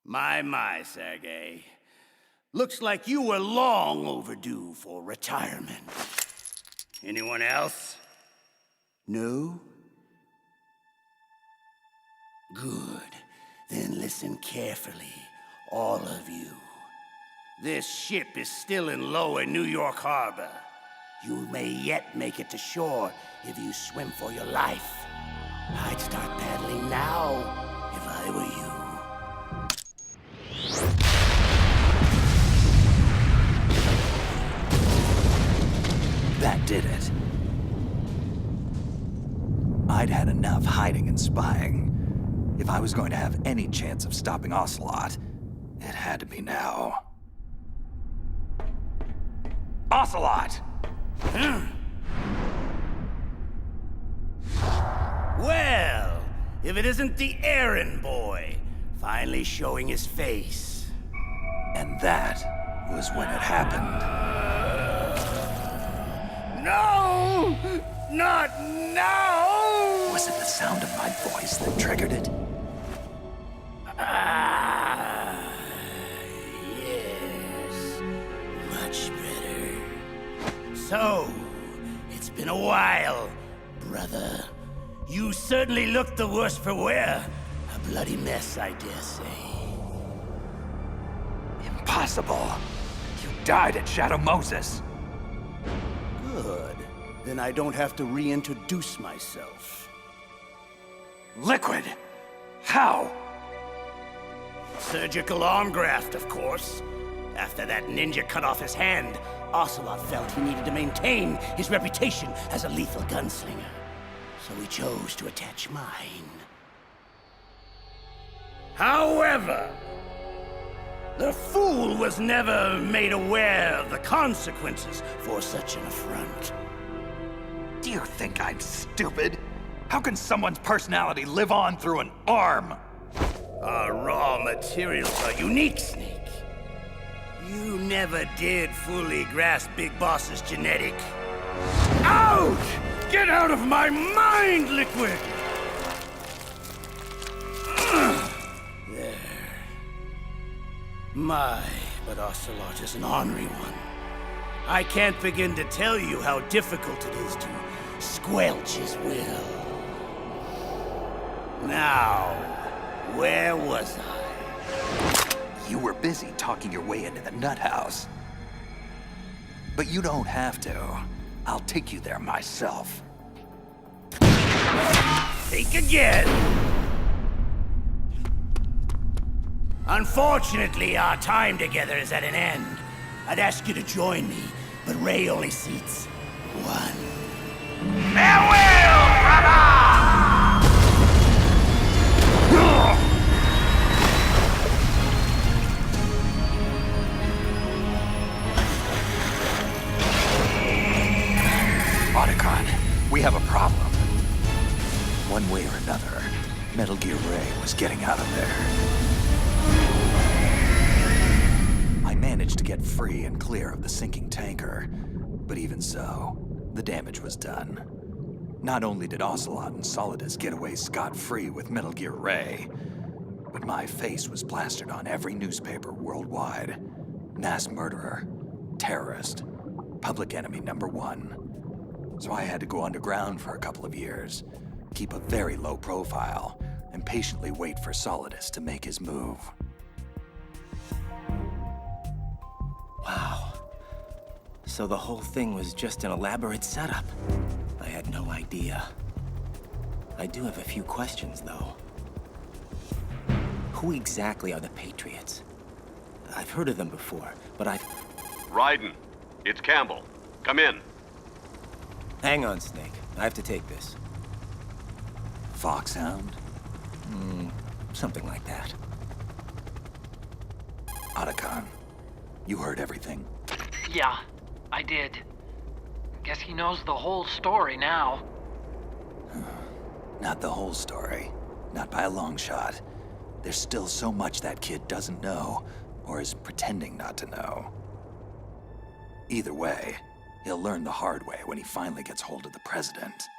My, Sergey. Looks like you were long overdue for retirement. Anyone else? No? Good. Then listen carefully, all of you. This ship is still in lower New York Harbor. You may yet make it to shore if you swim for your life. I'd start paddling now if I were you. That did it. I'd had enough hiding and spying. If I was going to have any chance of stopping Ocelot, it had to be now. Ocelot! Well, if it isn't the errand boy, finally showing his face. And that was when it happened. No! Not now! Was it the sound of my voice that triggered it? Yes. Much better. So, it's been a while, brother. You certainly look the worse for wear. A bloody mess, I dare say. Impossible. You died at Shadow Moses. Good. Then I don't have to reintroduce myself. Liquid! How? Surgical arm graft, of course. After that ninja cut off his hand, Ocelot felt he needed to maintain his reputation as a lethal gunslinger. So he chose to attach mine. However, the fool was never made aware of the consequences for such an affront. Do you think I'm stupid? How can someone's personality live on through an arm? Our raw materials are unique, Snake. You never did fully grasp Big Boss's genetic. Out! Get out of my mind, Liquid! There. But Ocelot is an ornery one. I can't begin to tell you how difficult it is to squelch his will. Now, where was I? You were busy talking your way into the nut house. But you don't have to. I'll take you there myself. Think again! Unfortunately, our time together is at an end. I'd ask you to join me, but Ray only seats one. Farewell, brother! Otacon, we have a problem. One way or another, Metal Gear Ray was getting out of there. I managed to get free and clear of the sinking tanker, but even so, the damage was done. Not only did Ocelot and Solidus get away scot-free with Metal Gear Ray, but my face was plastered on every newspaper worldwide. Mass murderer, terrorist, public enemy #1. So I had to go underground for a couple of years, keep a very low profile, and patiently wait for Solidus to make his move. Wow. So the whole thing was just an elaborate setup. I had no idea. I do have a few questions, though. Who exactly are the Patriots? I've heard of them before, but Raiden, it's Campbell. Come in. Hang on, Snake. I have to take this. Foxhound? Something like that. Otacon, you heard everything? Yeah, I did. Guess he knows the whole story now. Not the whole story. Not by a long shot. There's still so much that kid doesn't know, or is pretending not to know. Either way, he'll learn the hard way when he finally gets hold of the president.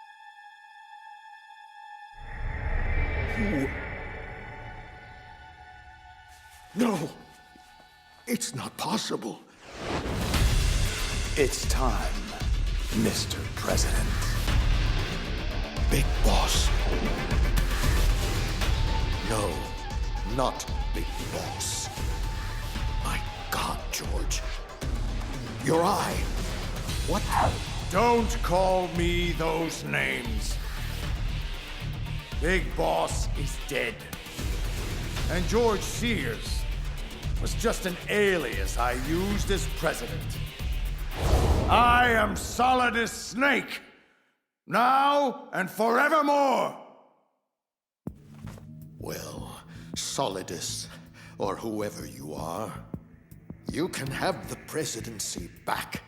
No! It's not possible. It's time, Mr. President. Big Boss. No, not Big Boss. My God, George. Your eye. What? Don't call me those names. Big Boss is dead. And George Sears was just an alias I used as president. I am Solidus Snake, now and forevermore. Well, Solidus, or whoever you are, you can have the presidency back.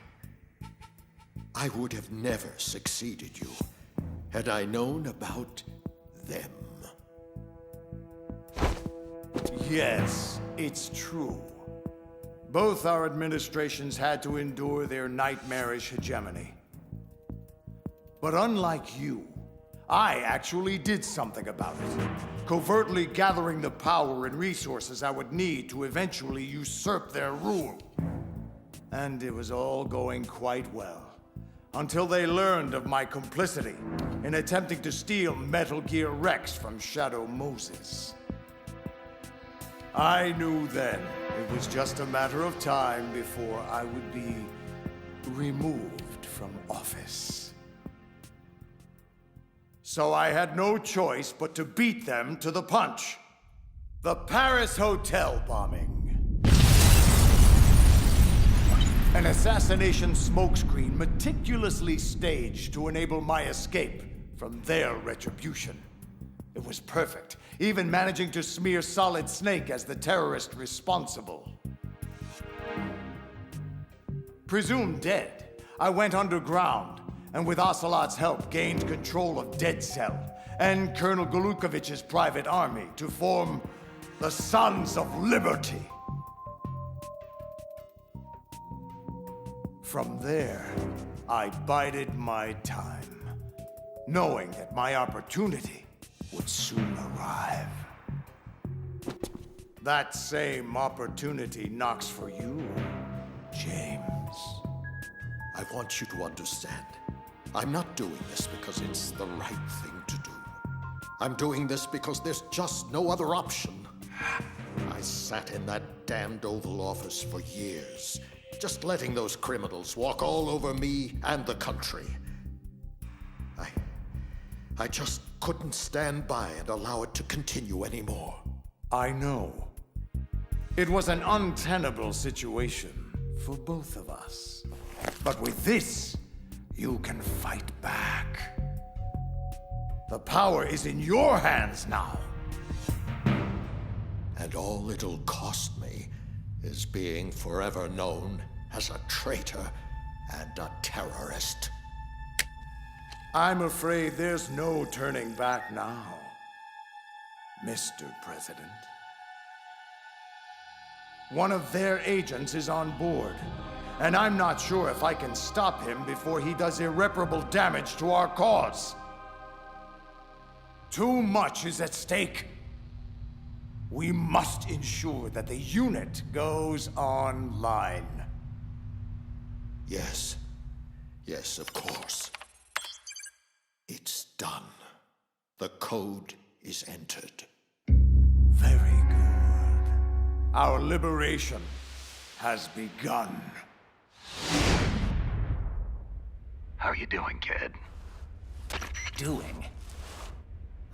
I would have never succeeded you had I known about them. Yes, it's true. Both our administrations had to endure their nightmarish hegemony. But unlike you, I actually did something about it, covertly gathering the power and resources I would need to eventually usurp their rule. And it was all going quite well, until they learned of my complicity in attempting to steal Metal Gear Rex from Shadow Moses. I knew then it was just a matter of time before I would be removed from office. So I had no choice but to beat them to the punch. The Paris Hotel bombing. An assassination smokescreen meticulously staged to enable my escape from their retribution. It was perfect, even managing to smear Solid Snake as the terrorist responsible. Presumed dead, I went underground, and with Ocelot's help gained control of Dead Cell and Colonel Golukovich's private army to form the Sons of Liberty. From there, I bided my time, knowing that my opportunity would soon arrive. That same opportunity knocks for you, James. I want you to understand. I'm not doing this because it's the right thing to do. I'm doing this because there's just no other option. I sat in that damned Oval Office for years, just letting those criminals walk all over me and the country. I just couldn't stand by and allow it to continue anymore. I know. It was an untenable situation for both of us. But with this, you can fight back. The power is in your hands now. And all it'll cost me is being forever known as a traitor and a terrorist. I'm afraid there's no turning back now, Mr. President. One of their agents is on board, and I'm not sure if I can stop him before he does irreparable damage to our cause. Too much is at stake. We must ensure that the unit goes online. Yes. Yes, of course. It's done. The code is entered. Very good. Our liberation has begun. How you doing, kid? Doing?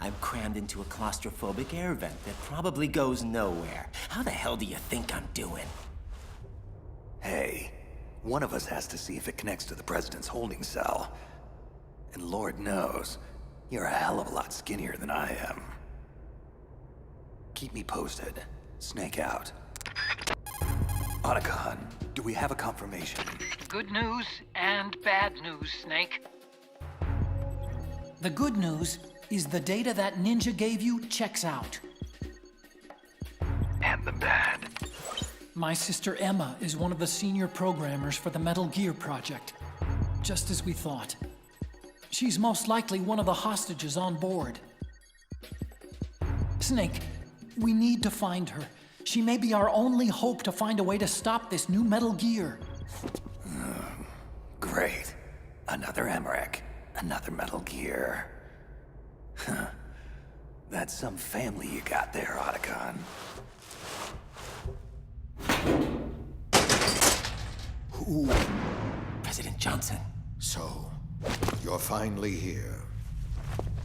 I'm crammed into a claustrophobic air vent that probably goes nowhere. How the hell do you think I'm doing? Hey, one of us has to see if it connects to the president's holding cell. And Lord knows, you're a hell of a lot skinnier than I am. Keep me posted. Snake out. Otacon, do we have a confirmation? Good news and bad news, Snake. The good news is the data that Ninja gave you checks out. And the bad. My sister Emma is one of the senior programmers for the Metal Gear project. Just as we thought. She's most likely one of the hostages on board. Snake, we need to find her. She may be our only hope to find a way to stop this new Metal Gear. Great. Another Emmerich. Another Metal Gear. Huh. That's some family you got there, Otacon. Who? President Johnson. So, you're finally here.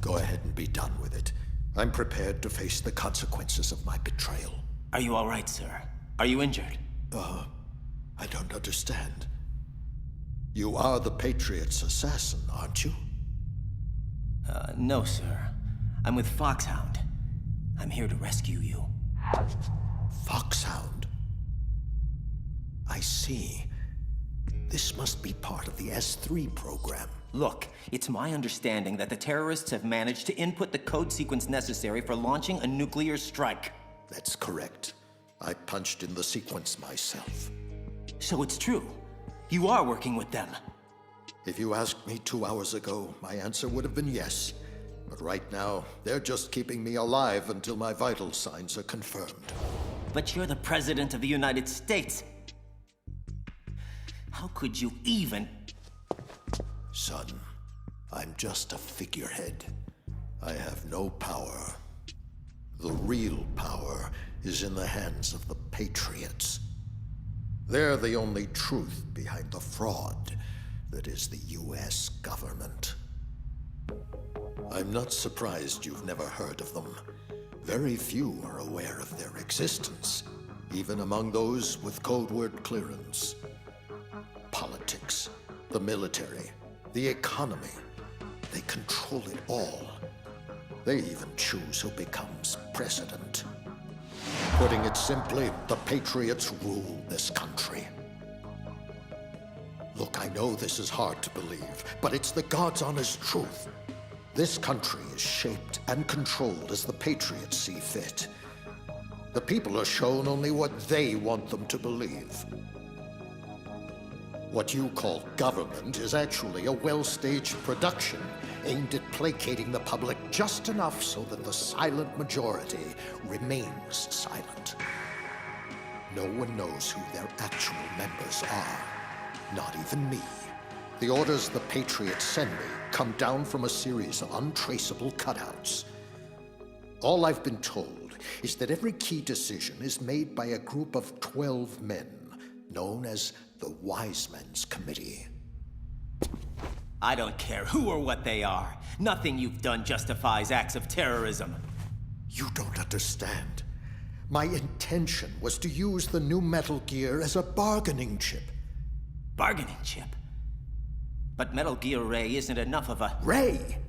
Go ahead and be done with it. I'm prepared to face the consequences of my betrayal. Are you all right, sir? Are you injured? I don't understand. You are the Patriots' assassin, aren't you? No, sir. I'm with Foxhound. I'm here to rescue you. Foxhound? I see. This must be part of the S3 program. Look, it's my understanding that the terrorists have managed to input the code sequence necessary for launching a nuclear strike. That's correct. I punched in the sequence myself. So it's true. You are working with them. If you asked me 2 hours ago, my answer would have been yes. But right now, they're just keeping me alive until my vital signs are confirmed. But you're the President of the United States. How could you even... Son, I'm just a figurehead. I have no power. The real power is in the hands of the Patriots. They're the only truth behind the fraud that is the US government. I'm not surprised you've never heard of them. Very few are aware of their existence, even among those with code word clearance. Politics, the military, the economy, they control it all. They even choose who becomes president. Putting it simply, the Patriots rule this country. Look, I know this is hard to believe, but it's the God's honest truth. This country is shaped and controlled as the Patriots see fit. The people are shown only what they want them to believe. What you call government is actually a well-staged production aimed at placating the public just enough so that the silent majority remains silent. No one knows who their actual members are, not even me. The orders the Patriots send me come down from a series of untraceable cutouts. All I've been told is that every key decision is made by a group of 12 men, known as the Wise Men's Committee. I don't care who or what they are. Nothing you've done justifies acts of terrorism. You don't understand. My intention was to use the new Metal Gear as a bargaining chip. Bargaining chip? But Metal Gear Ray isn't enough of a... Ray?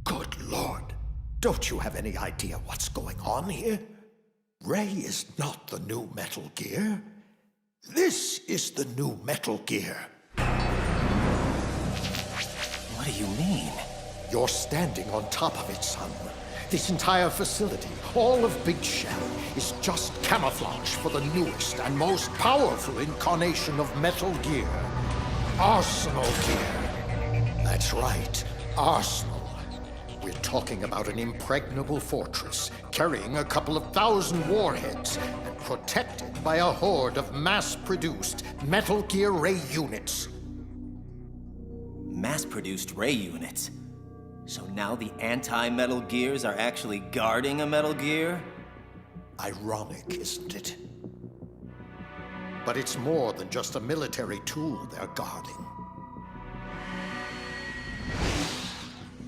Good Lord. Don't you have any idea what's going on here? Ray is not the new Metal Gear. This is the new Metal Gear. What do you mean? You're standing on top of it, son. This entire facility, all of Big Shell, is just camouflage for the newest and most powerful incarnation of Metal Gear. Arsenal Gear. That's right, Arsenal. We're talking about an impregnable fortress carrying a couple of thousand warheads and protected by a horde of mass-produced Metal Gear Ray units. Mass-produced Ray units? So now the anti-Metal Gears are actually guarding a Metal Gear? Ironic, isn't it? But it's more than just a military tool they're guarding.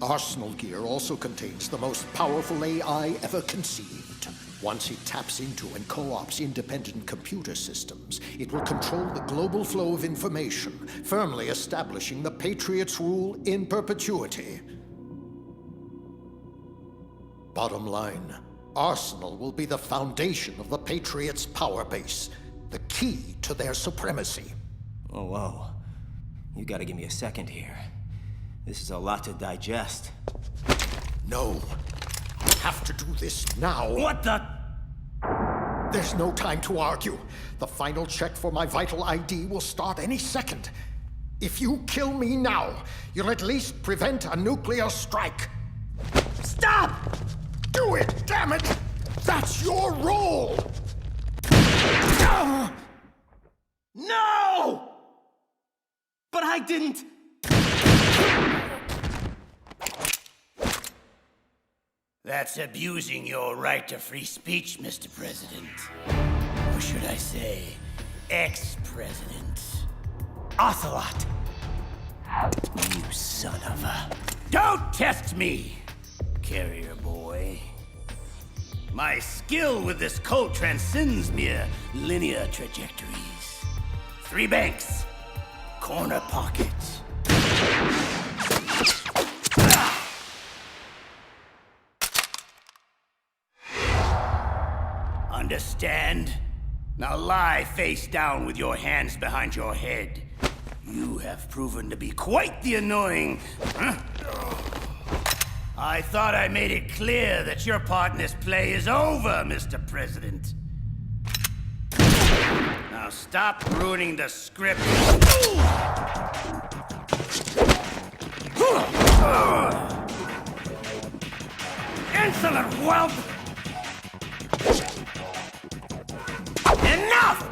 Arsenal Gear also contains the most powerful AI ever conceived. Once it taps into and co-ops independent computer systems, it will control the global flow of information, firmly establishing the Patriots' rule in perpetuity. Bottom line, Arsenal will be the foundation of the Patriots' power base, the key to their supremacy. Oh, whoa. You gotta give me a second here. This is a lot to digest. No. I have to do this now. What the? There's no time to argue. The final check for my vital ID will start any second. If you kill me now, you'll at least prevent a nuclear strike. Stop! Do it, damn it! That's your role! No! But I didn't... That's abusing your right to free speech, Mr. President. Or should I say, ex-president. Ocelot! You son of a... Don't test me, carrier boy. My skill with this code transcends mere linear trajectories. 3 banks, corner pocket. Understand? Now lie face down with your hands behind your head. You have proven to be quite the annoying... I thought I made it clear that your part in this play is over, Mr. President. Now stop ruining the script. Insolent whelp! Enough!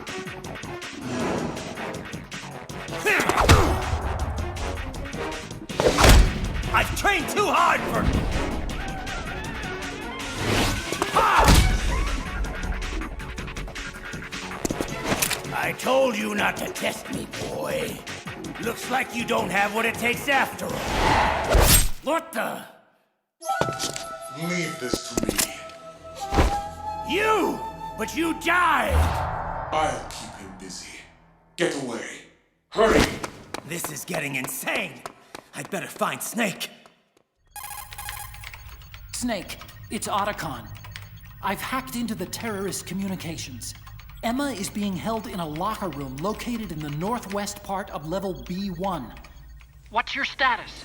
I've trained too hard for... I told you not to test me, boy. Looks like you don't have what it takes after all. What the... Leave this to me. You! But you died! I'll keep him busy. Get away. Hurry! This is getting insane. I'd better find Snake. Snake, it's Otacon. I've hacked into the terrorist communications. Emma is being held in a locker room located in the northwest part of level B1. What's your status?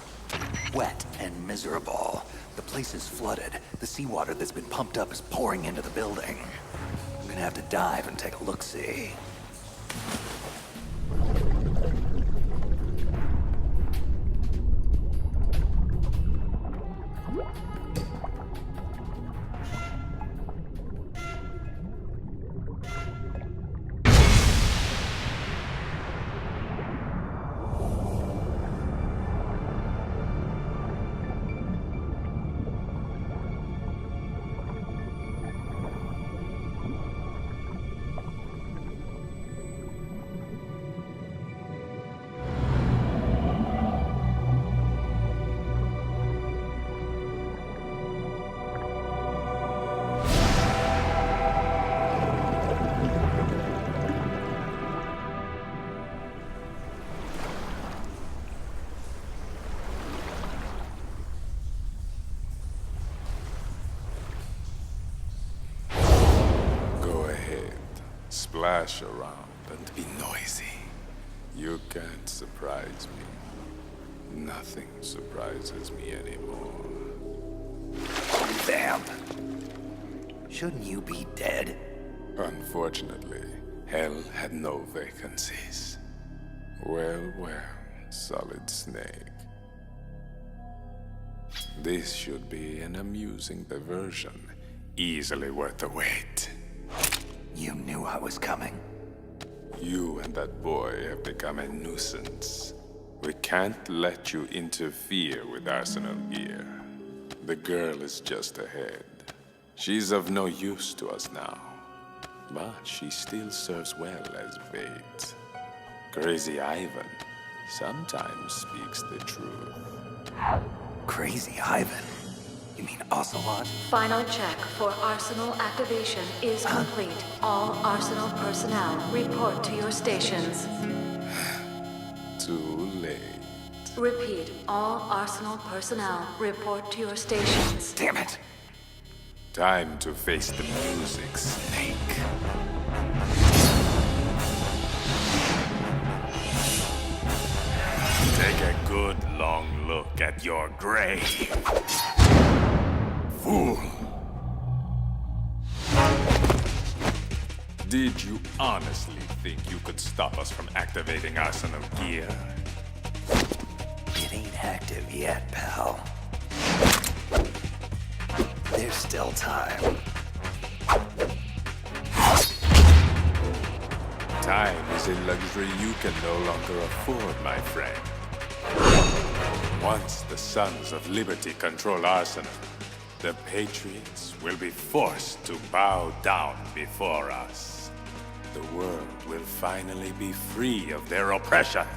Wet and miserable. The place is flooded. The seawater that's been pumped up is pouring into the building. I'm gonna have to dive and take a look-see. Splash around and be noisy. You can't surprise me. Nothing surprises me anymore. Vamp! Shouldn't you be dead? Unfortunately, Hell had no vacancies. Well, Solid Snake. This should be an amusing diversion, easily worth the wait. You knew I was coming. You and that boy have become a nuisance. We can't let you interfere with Arsenal gear. The girl is just ahead. She's of no use to us now. But she still serves well as bait. Crazy Ivan sometimes speaks the truth. Crazy Ivan? You mean Ocelot? Final check for Arsenal activation is complete. All Arsenal personnel report to your stations. Too late. Repeat, all Arsenal personnel report to your stations. Damn it! Time to face the music, Snake. Take a good long look at your grave. Fool! Did you honestly think you could stop us from activating Arsenal gear? It ain't active yet, pal. There's still time. Time is a luxury you can no longer afford, my friend. Once the Sons of Liberty control Arsenal, the Patriots will be forced to bow down before us. The world will finally be free of their oppression.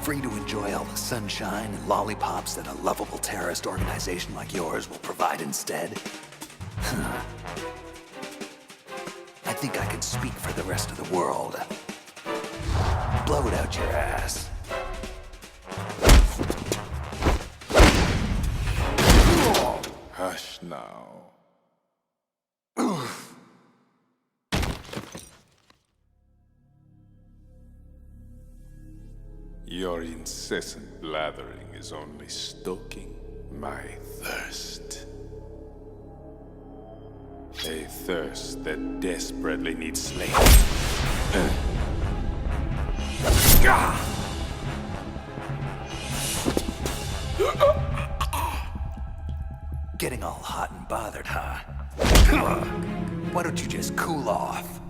Free to enjoy all the sunshine and lollipops that a lovable terrorist organization like yours will provide instead? I think I can speak for the rest of the world. Blow it out your ass. Hush now. Your incessant blathering is only stoking my thirst. A thirst that desperately needs slaking. Getting all hot and bothered, huh? Why don't you just cool off?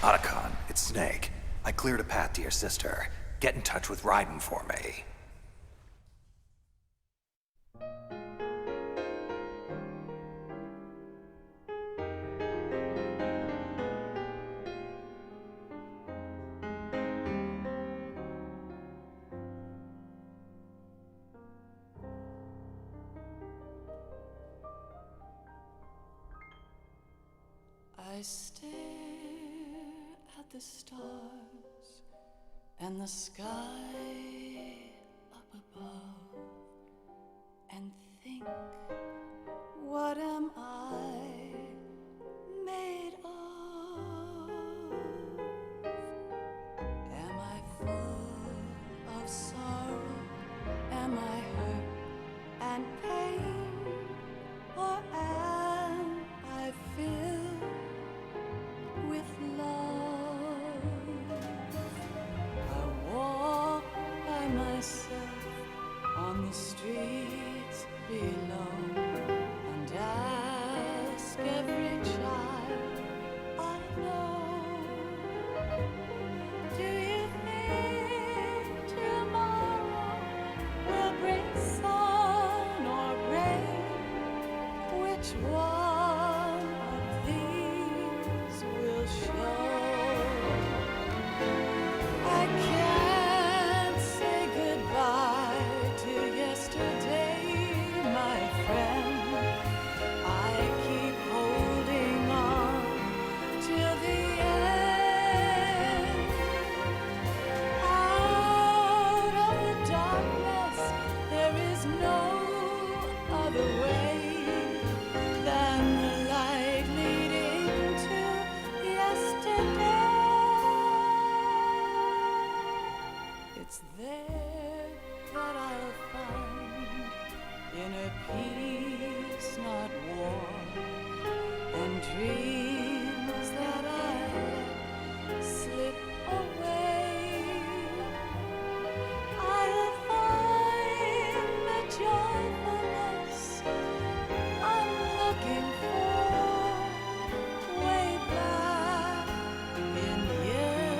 Otacon, it's Snake. I cleared a path to your sister. Get in touch with Raiden for me. I stare at the stars and the sky up above and think, what am I made of? Am I full of sorrow? Am I hurt and pain? Or am I filled with love? I walk by myself on the streets below and ask every child I know, do you think tomorrow will bring sun or rain? Which one of these will show? I can't say goodbye to yesterday, my friend. I keep holding on till the end. Out of the darkness, there is no other way than the light leading to yesterday. It's there that I'll find inner peace, not war, and dreams that I slip away. I'll find the joyfulness I'm looking for way back in yesterday.